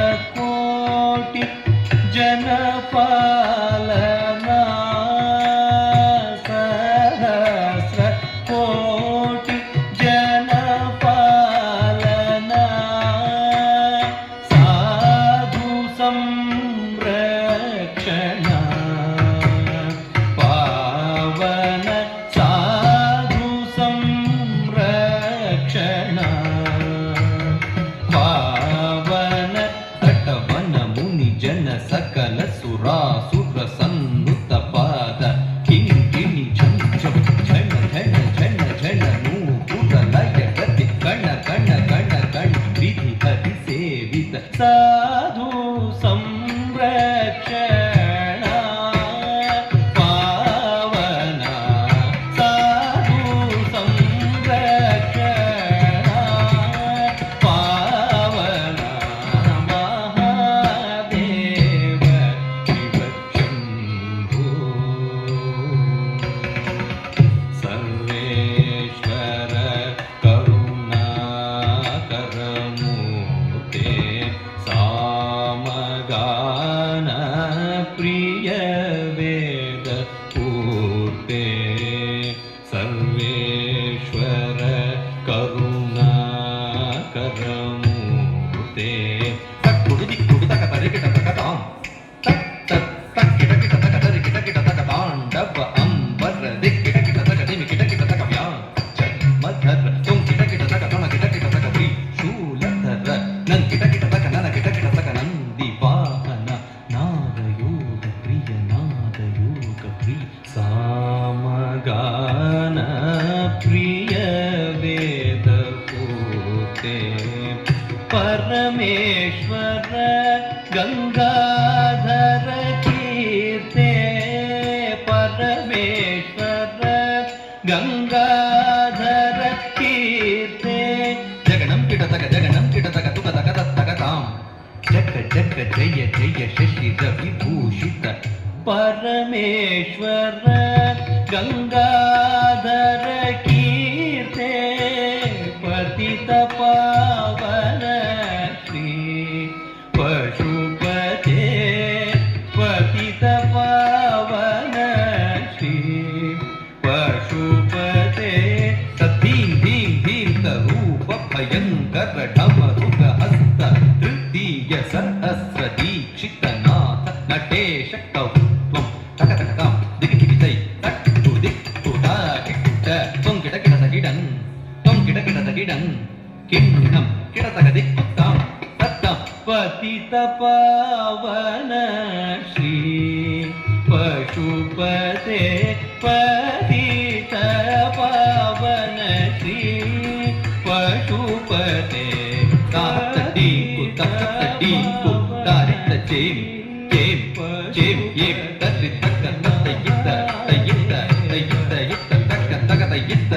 सहस्रकोटि जनपालना सहस्रकोटि जनपालना साधु संरक्षणा पावन साधु संरक्षणा सकल सुरासुर सन्नुत पाद किंकिणी झं झं झण झण झण झण नूपुर लय गति कण कण कण कण विधि हरि सेवित साधु संरक्षणा पावना साधु संरक्षणा पावना सर्वेश्वर करुणाकरमूर्ते सामगान प्रिय वेदपूर्ते सर्वेश्वर करुणाकरमूर्ते सामगान प्रिय वेदपूर्ते परमेश्वर गंगाधर कीर्ते परमेश्वर गंगाधर कीर्ते जगनं किटतक तुकतक तत्तकतां जग जग जय जय शशि रविभूषित परमेश्वर गंगाधर कीर्ते पतित पावन श्री पशुपते पतित पावन श्री पशुपते तद्धीं धीं धीं रूप भयंकर ढमरुग हस्त तृतीय सहस्र दीक्षित नाथ नटेश कौत्वं तकतकतां दिक्किटै तट्टु दिक्कु ताकिट्ट त्वं किटकिटतकिडन् त्वं किटकिटतकिडन् किन्नं किटतक दिक्कुत्तां तत्तं पतित पावन श्री पशुपते पतित पावन श्री पशुपते तातडीकु तकतडीकु तारित चेम चेम चेम येम तत्रि तक तयित तयित तयित यित तक तक तयित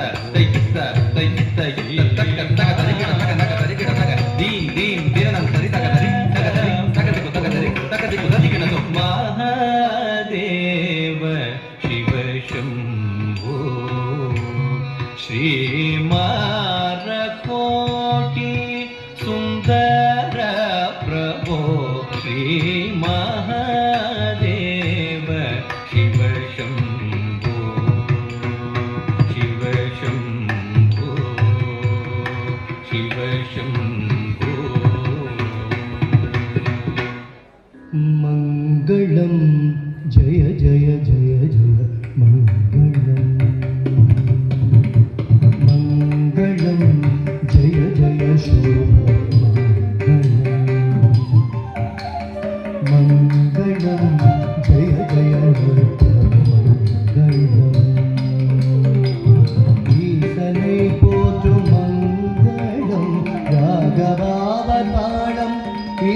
तयित तयित यित तक तक तरिकिट तक नक तरिकिट तक दीन दीन दिरनं तरितक तरि तक तरि तक दिकु तक तरि तक दिकु तरिकिट तो महादेव शिव शंभो श्री मारकोटि सुंदर प्रभो श्री महादेव शिव शंभो शिव शंभो शिव शंभो मंगलम जय जय जय जय मंगलम मंगलम जय जय शोभ मंगलम రాఘవావతాళం ఈ